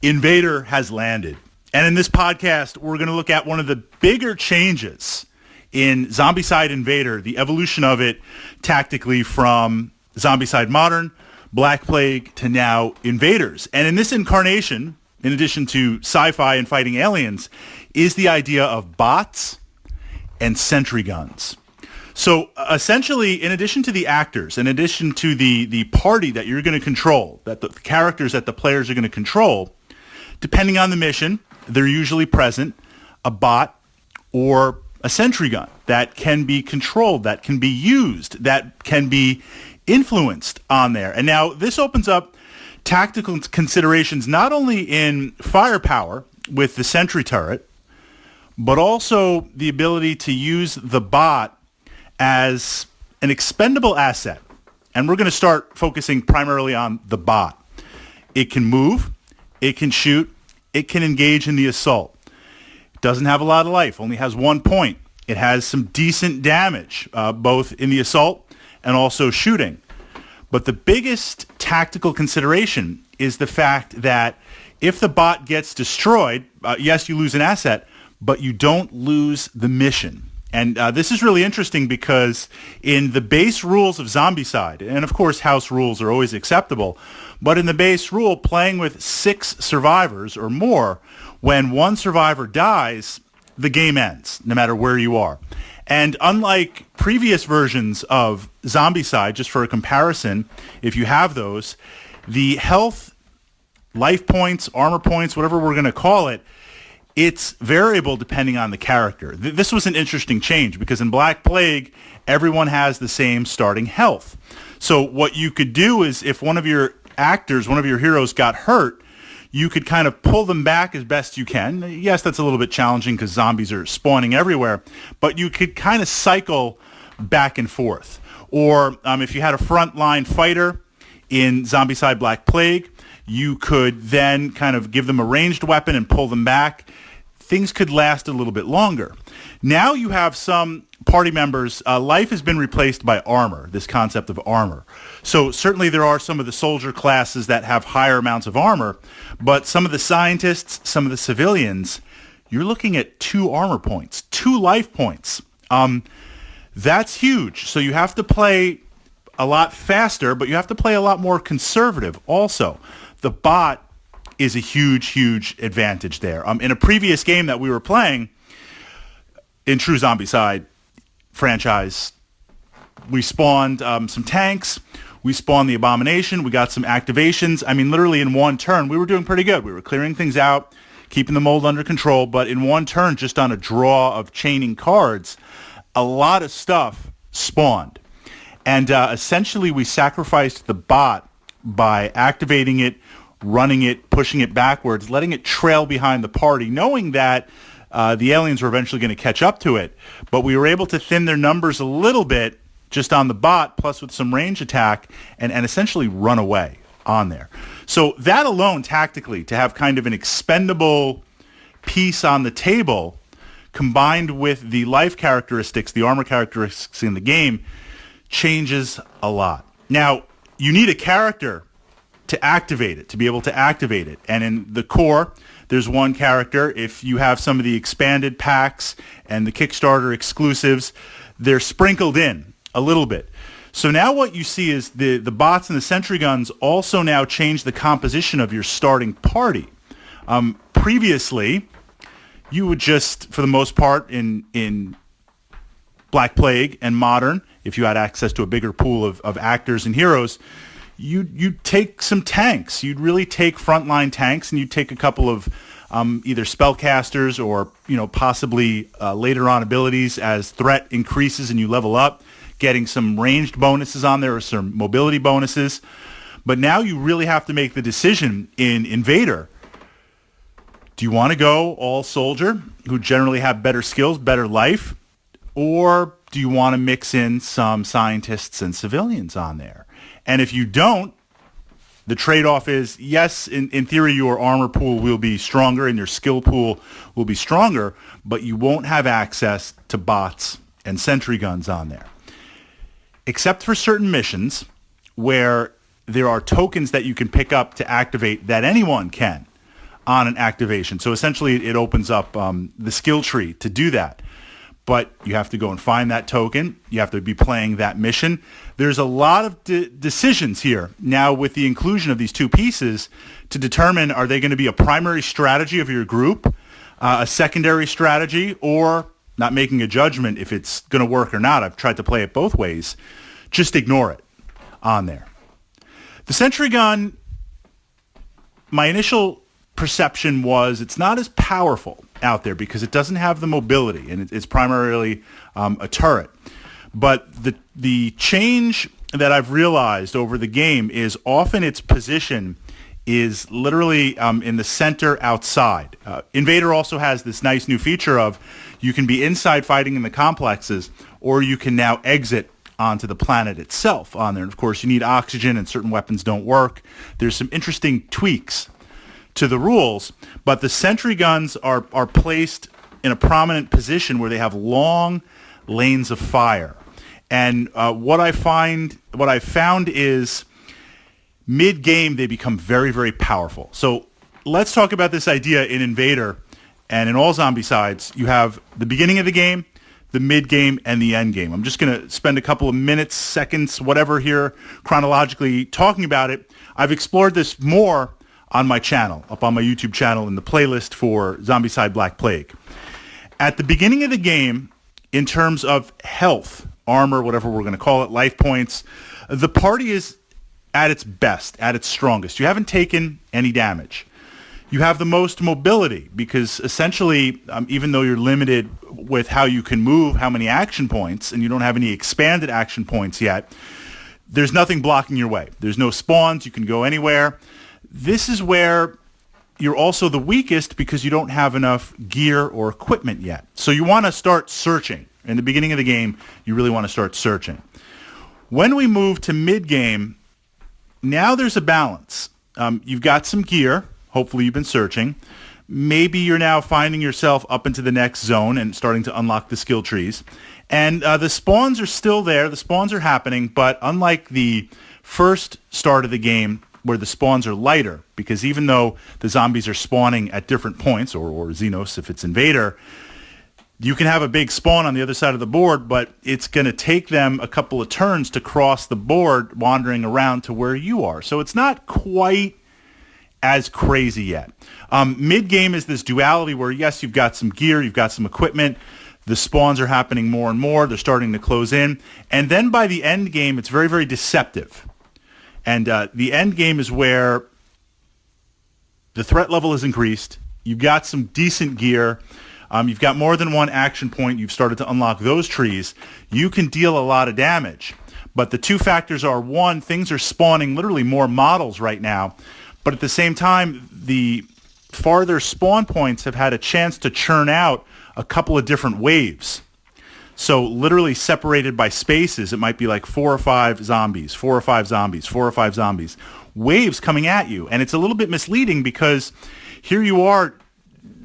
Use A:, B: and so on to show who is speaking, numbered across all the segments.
A: Invader has landed. And in this podcast, we're going to look at one of the bigger changes in Zombicide Invader, the evolution of it tactically from Zombicide Modern, Black Plague, to now Invaders. And in this incarnation, in addition to sci-fi and fighting aliens, is the idea of bots and sentry guns. So essentially, in addition to the actors, in addition to the party that you're going to control, that the characters that the players are going to control, depending on the mission, they're usually present a bot or a sentry gun that can be controlled, that can be used, that can be influenced on there. And now this opens up tactical considerations not only in firepower with the sentry turret, but also the ability to use the bot as an expendable asset. And we're going to start focusing primarily on the bot. It can move, it can shoot, it can engage in the assault. It doesn't have a lot of life, only has 1 point. It has some decent damage, both in the assault and also shooting. But the biggest tactical consideration is the fact that if the bot gets destroyed, yes, you lose an asset, but you don't lose the mission. And this is really interesting because in the base rules of Zombicide, and of course house rules are always acceptable, but in the base rule, playing with 6 survivors or more, when one survivor dies, the game ends, no matter where you are. And unlike previous versions of Zombicide, just for a comparison, if you have those, the health, life points, armor points, whatever we're going to call it, it's variable depending on the character. This was an interesting change because in Black Plague, everyone has the same starting health. So what you could do is if one of your actors, one of your heroes got hurt, you could kind of pull them back as best you can. Yes, that's a little bit challenging because zombies are spawning everywhere, but you could kind of cycle back and forth. Or if you had a frontline fighter in Zombicide Black Plague, you could then kind of give them a ranged weapon and pull them back. Things could last a little bit longer. Now you have some party members, life has been replaced by armor, this concept of armor. So certainly there are some of the soldier classes that have higher amounts of armor, but some of the scientists, some of the civilians, you're looking at 2 armor points, 2 life points. That's huge. So you have to play a lot faster, but you have to play a lot more conservative also. The bot is a huge, huge advantage there. In a previous game that we were playing, in true Zombicide franchise, we spawned some tanks, we spawned the Abomination, we got some activations. I mean, literally in one turn, we were doing pretty good. We were clearing things out, keeping the mold under control, but in one turn, just on a draw of chaining cards, a lot of stuff spawned. And essentially, we sacrificed the bot by activating it, running it, pushing it backwards, letting it trail behind the party, knowing that the aliens were eventually going to catch up to it. But we were able to thin their numbers a little bit just on the bot, plus with some range attack, and essentially run away on there. So that alone, tactically, to have kind of an expendable piece on the table, combined with the life characteristics, the armor characteristics in the game, changes a lot. Now, you need a character to activate it, to be able to activate it. And in the core, there's one character. If you have some of the expanded packs and the Kickstarter exclusives, they're sprinkled in a little bit. So now what you see is the bots and the sentry guns also now change the composition of your starting party. Previously, you would just, for the most part, in Black Plague and Modern, if you had access to a bigger pool of actors and heroes, you'd take some tanks. You'd really take frontline tanks, and you'd take a couple of either spellcasters or possibly later on abilities as threat increases and you level up, getting some ranged bonuses on there or some mobility bonuses. But now you really have to make the decision in Invader. Do you want to go all soldier, who generally have better skills, better life, or do you want to mix in some scientists and civilians on there? And if you don't, the trade-off is, yes, in theory, your armor pool will be stronger and your skill pool will be stronger, but you won't have access to bots and sentry guns on there. Except for certain missions where there are tokens that you can pick up to activate that anyone can. on an activation. So essentially it opens up the skill tree to do that. But you have to go and find that token. You have to be playing that mission. There's a lot of decisions here now with the inclusion of these two pieces to determine, are they going to be a primary strategy of your group, a secondary strategy, or not making a judgment if it's going to work or not. I've tried to play it both ways. Just ignore it on there. The sentry gun, my initial perception was it's not as powerful out there because it doesn't have the mobility, and it's primarily a turret. But the change that I've realized over the game is often its position is literally in the center outside. Invader also has this nice new feature of you can be inside fighting in the complexes, or you can now exit onto the planet itself on there. And of course, you need oxygen, and certain weapons don't work. There's some interesting tweaks to the rules, but the sentry guns are placed in a prominent position where they have long lanes of fire. And what I found is mid-game they become very, very powerful. So let's talk about this idea in Invader, and in all Zombicides, you have the beginning of the game, the mid-game, and the end game. I'm just going to spend a couple of minutes, seconds, whatever here, chronologically talking about it. I've explored this more on my channel, up on my YouTube channel in the playlist for Zombicide Black Plague. At the beginning of the game, in terms of health, armor, whatever we're going to call it, life points, the party is at its best, at its strongest. You haven't taken any damage. You have the most mobility because essentially, even though you're limited with how you can move, how many action points, and you don't have any expanded action points yet, there's nothing blocking your way. There's no spawns. You can go anywhere. This is where you're also the weakest because you don't have enough gear or equipment yet. So you want to start searching. In the beginning of the game, you really want to start searching. When we move to mid-game, now there's a balance. You've got some gear. Hopefully you've been searching. Maybe you're now finding yourself up into the next zone and starting to unlock the skill trees. And the spawns are still there. The spawns are happening, but unlike the first start of the game, where the spawns are lighter, because even though the zombies are spawning at different points, or Xenos if it's Invader, you can have a big spawn on the other side of the board, but it's going to take them a couple of turns to cross the board, wandering around to where you are. So it's not quite as crazy yet. Mid-game is this duality where, yes, you've got some gear, you've got some equipment, the spawns are happening more and more, they're starting to close in, and then by the end game, it's very, very deceptive. And the end game is where the threat level is increased. You've got some decent gear. You've got more than one action point. You've started to unlock those trees. You can deal a lot of damage. But the two factors are, one, things are spawning literally more models right now. But at the same time, the farther spawn points have had a chance to churn out a couple of different waves. So literally separated by spaces, it might be like 4 or 5 zombies, 4 or 5 zombies, 4 or 5 zombies, waves coming at you. And it's a little bit misleading because here you are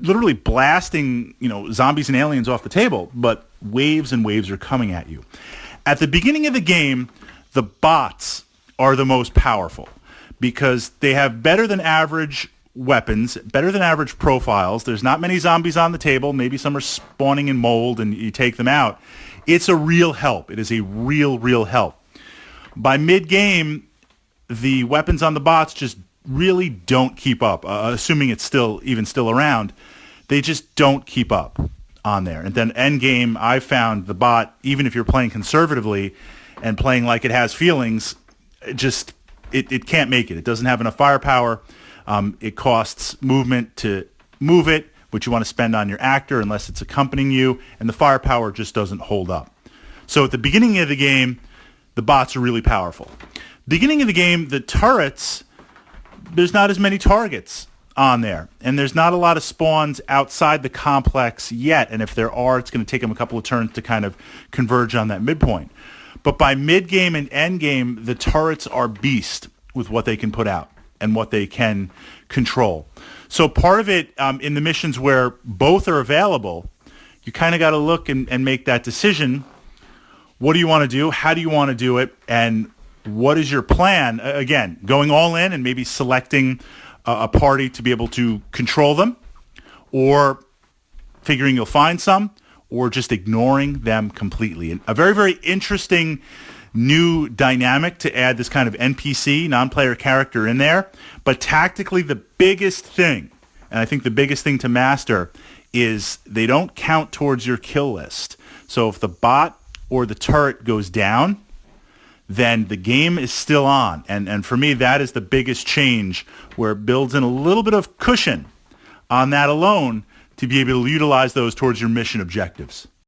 A: literally blasting, zombies and aliens off the table, but waves and waves are coming at you. At the beginning of the game, the bots are the most powerful because they have better than average weapons, better than average profiles. There's not many zombies on the table. Maybe some are spawning in mold and you take them out. It's a real help. It is a real help. By mid-game, the weapons on the bots just really don't keep up. Assuming it's still around, they just don't keep up on there. And then end game, I found the bot, even if you're playing conservatively and playing like it has feelings, it can't make it. It doesn't have enough firepower. It costs movement to move it, which you want to spend on your actor unless it's accompanying you, and the firepower just doesn't hold up. So at the beginning of the game, the bots are really powerful. Beginning of the game, the turrets, there's not as many targets on there, and there's not a lot of spawns outside the complex yet, and if there are, it's going to take them a couple of turns to kind of converge on that midpoint. But by mid-game and end-game, the turrets are beast with what they can put out and what they can control. So part of it, in the missions where both are available, you kind of got to look and make that decision. What do you want to do? How do you want to do it? And what is your plan? Again, going all in and maybe selecting a party to be able to control them, or figuring you'll find some, or just ignoring them completely. And a very, very interesting new dynamic to add this kind of NPC, non-player character in there. But tactically, the biggest thing, and I think the biggest thing to master, is they don't count towards your kill list. So if the bot or the turret goes down, then the game is still on. And for me, that is the biggest change, where it builds in a little bit of cushion on that alone to be able to utilize those towards your mission objectives.